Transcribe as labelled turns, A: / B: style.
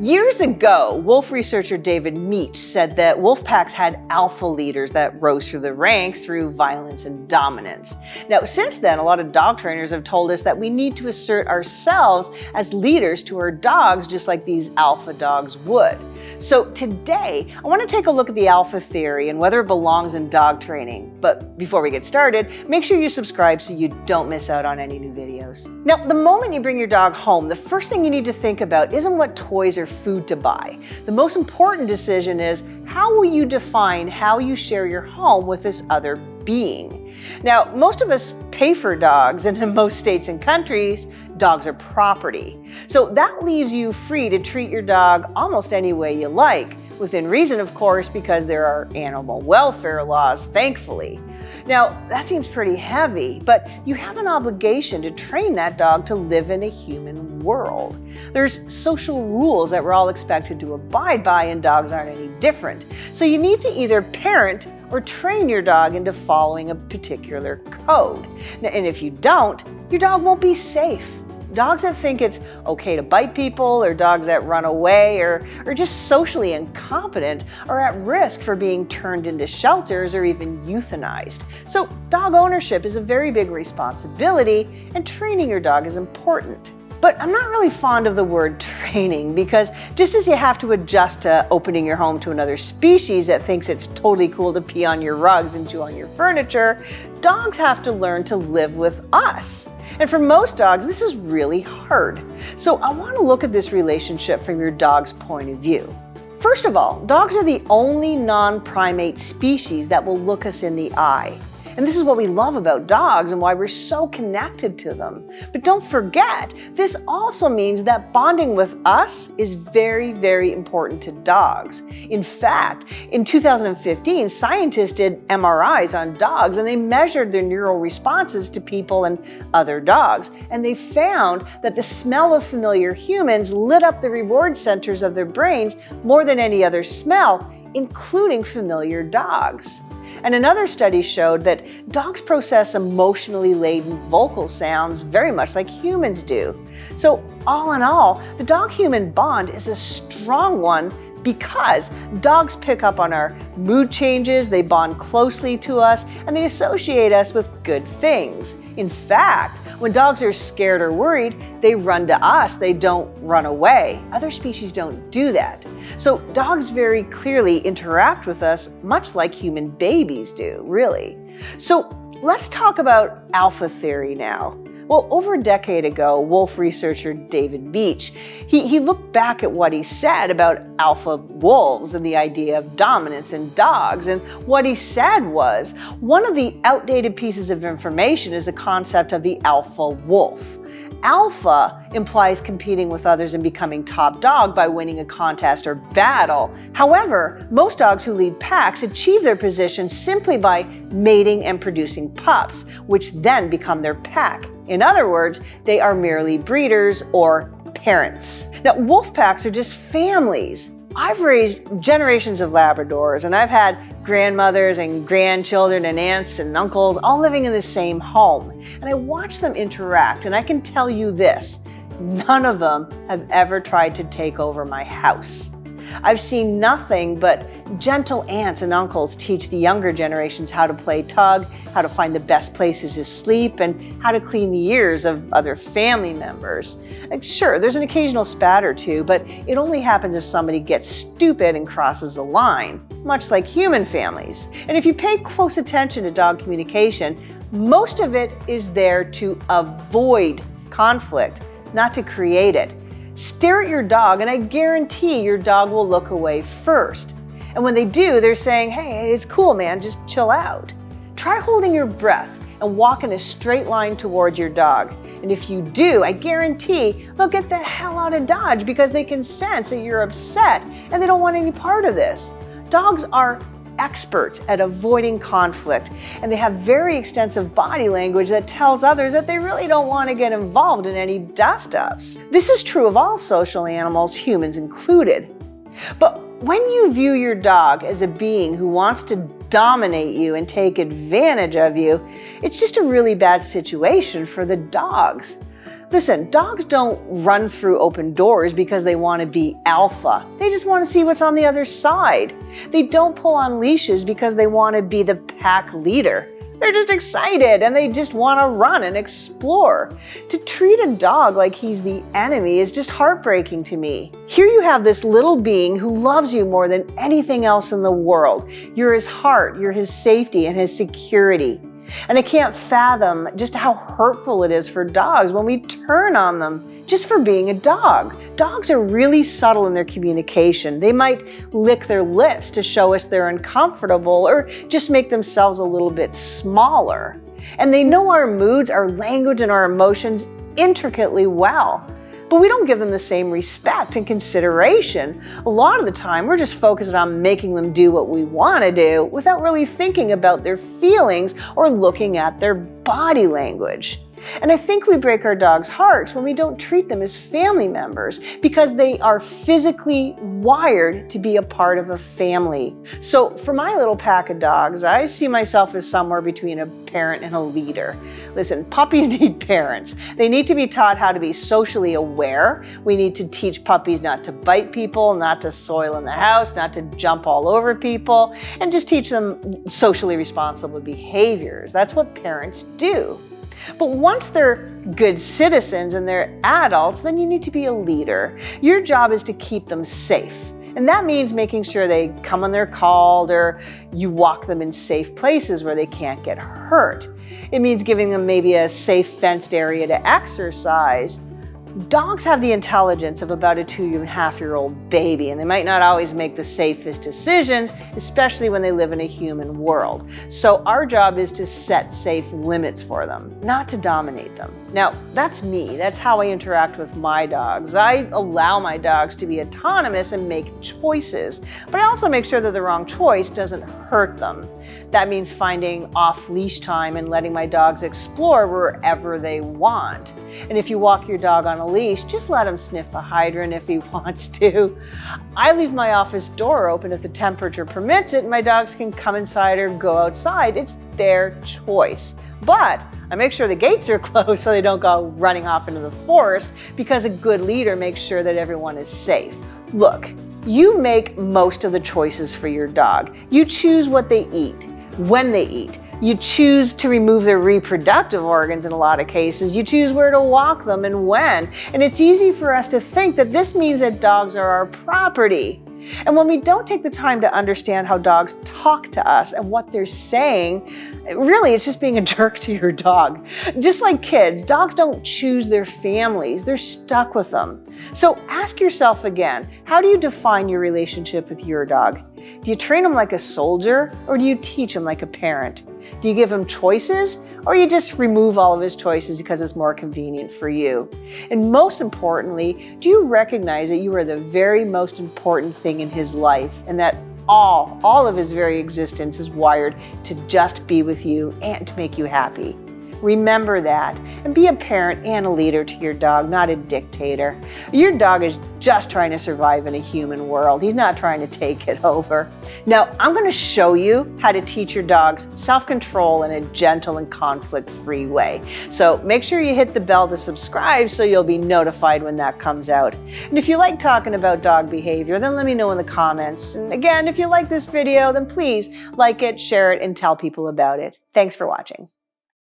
A: Years ago, wolf researcher David Meach said that wolf packs had alpha leaders that rose through the ranks through violence and dominance. Now, since then, a lot of dog trainers have told us that we need to assert ourselves as leaders to our dogs, just like these alpha dogs would. So today, I want to take a look at the alpha theory and whether it belongs in dog training. But before we get started, make sure you subscribe so you don't miss out on any new videos. Now, the moment you bring your dog home, the first thing you need to think about isn't what toys or food to buy. The most important decision is, how will you define how you share your home with this other being? Now, most of us pay for dogs, and in most states and countries, dogs are property. So that leaves you free to treat your dog almost any way you like, within reason, of course, because there are animal welfare laws, thankfully. Now, that seems pretty heavy, but you have an obligation to train that dog to live in a human world. There's social rules that we're all expected to abide by, and dogs aren't any different. So you need to either parent or train your dog into following a particular code. Now, and if you don't, your dog won't be safe. Dogs that think it's okay to bite people, or dogs that run away, or just socially incompetent are at risk for being turned into shelters or even euthanized. So dog ownership is a very big responsibility, and training your dog is important. But I'm not really fond of the word training, because just as you have to adjust to opening your home to another species that thinks it's totally cool to pee on your rugs and chew on your furniture, dogs have to learn to live with us. And for most dogs, this is really hard. So I want to look at this relationship from your dog's point of view. First of all, dogs are the only non-primate species that will look us in the eye. And this is what we love about dogs and why we're so connected to them. But don't forget, this also means that bonding with us is very, very important to dogs. In fact, in 2015, scientists did MRIs on dogs, and they measured their neural responses to people and other dogs. And they found that the smell of familiar humans lit up the reward centers of their brains more than any other smell, including familiar dogs. And another study showed that dogs process emotionally laden vocal sounds very much like humans do. So all in all, the dog-human bond is a strong one because dogs pick up on our mood changes, they bond closely to us, and they associate us with good things. In fact, when dogs are scared or worried, they run to us, they don't run away. Other species don't do that. So dogs very clearly interact with us much like human babies do, really. So let's talk about alpha theory now. Well, over a decade ago, wolf researcher David Meach, he looked back at what he said about alpha wolves and the idea of dominance in dogs. And what he said was, one of the outdated pieces of information is the concept of the alpha wolf. Alpha implies competing with others and becoming top dog by winning a contest or battle. However, most dogs who lead packs achieve their position simply by mating and producing pups, which then become their pack. In other words, they are merely breeders or parents. Now, wolf packs are just families. I've raised generations of Labradors, and I've had grandmothers and grandchildren and aunts and uncles all living in the same home. And I watch them interact, and I can tell you this, none of them have ever tried to take over my house. I've seen nothing but gentle aunts and uncles teach the younger generations how to play tug, how to find the best places to sleep, and how to clean the ears of other family members. Sure, there's an occasional spat or two, but it only happens if somebody gets stupid and crosses the line, much like human families. And if you pay close attention to dog communication, most of it is there to avoid conflict, not to create it. Stare at your dog, and I guarantee your dog will look away first. And when they do, they're saying, hey, it's cool, man, just chill out. Try holding your breath and walk in a straight line towards your dog. And if you do, I guarantee they'll get the hell out of Dodge because they can sense that you're upset and they don't want any part of this. Dogs are experts at avoiding conflict, and they have very extensive body language that tells others that they really don't want to get involved in any dust-ups. This is true of all social animals, humans included. But when you view your dog as a being who wants to dominate you and take advantage of you, it's just a really bad situation for the dogs. Listen, dogs don't run through open doors because they want to be alpha. They just want to see what's on the other side. They don't pull on leashes because they want to be the pack leader. They're just excited and they just want to run and explore. To treat a dog like he's the enemy is just heartbreaking to me. Here you have this little being who loves you more than anything else in the world. You're his heart, you're his safety and his security. And I can't fathom just how hurtful it is for dogs when we turn on them just for being a dog. Dogs are really subtle in their communication. They might lick their lips to show us they're uncomfortable or just make themselves a little bit smaller. And they know our moods, our language, and our emotions intricately well. But we don't give them the same respect and consideration. A lot of the time, we're just focused on making them do what we want to do without really thinking about their feelings or looking at their body language. And I think we break our dogs' hearts when we don't treat them as family members because they are physically wired to be a part of a family. So for my little pack of dogs, I see myself as somewhere between a parent and a leader. Listen, puppies need parents. They need to be taught how to be socially aware. We need to teach puppies not to bite people, not to soil in the house, not to jump all over people, and just teach them socially responsible behaviors. That's what parents do. But once they're good citizens and they're adults, then you need to be a leader. Your job is to keep them safe. And that means making sure they come when they're called or you walk them in safe places where they can't get hurt. It means giving them maybe a safe fenced area to exercise. Dogs have the intelligence of about a 2.5-year-old baby, and they might not always make the safest decisions, especially when they live in a human world. So our job is to set safe limits for them, not to dominate them. Now, that's me. That's how I interact with my dogs. I allow my dogs to be autonomous and make choices, but I also make sure that the wrong choice doesn't hurt them. That means finding off-leash time and letting my dogs explore wherever they want. And if you walk your dog on a leash, just let him sniff a hydrant if he wants to. I leave my office door open if the temperature permits it, and my dogs can come inside or go outside. It's their choice. But I make sure the gates are closed so they don't go running off into the forest, because a good leader makes sure that everyone is safe. Look, you make most of the choices for your dog. You choose what they eat, when they eat. You choose to remove their reproductive organs in a lot of cases. You choose where to walk them and when. And it's easy for us to think that this means that dogs are our property. And when we don't take the time to understand how dogs talk to us and what they're saying, really it's just being a jerk to your dog. Just like kids, dogs don't choose their families, they're stuck with them. So ask yourself again, how do you define your relationship with your dog? Do you train him like a soldier, or do you teach him like a parent? Do you give him choices, or you just remove all of his choices because it's more convenient for you? And most importantly, do you recognize that you are the very most important thing in his life, and that all of his very existence is wired to just be with you and to make you happy? Remember that, and be a parent and a leader to your dog, not a dictator. Your dog is just trying to survive in a human world. He's not trying to take it over. Now, I'm going to show you how to teach your dogs self-control in a gentle and conflict-free way. So make sure you hit the bell to subscribe so you'll be notified when that comes out. And if you like talking about dog behavior, then let me know in the comments. And again, if you like this video, then please like it, share it, and tell people about it. Thanks for watching.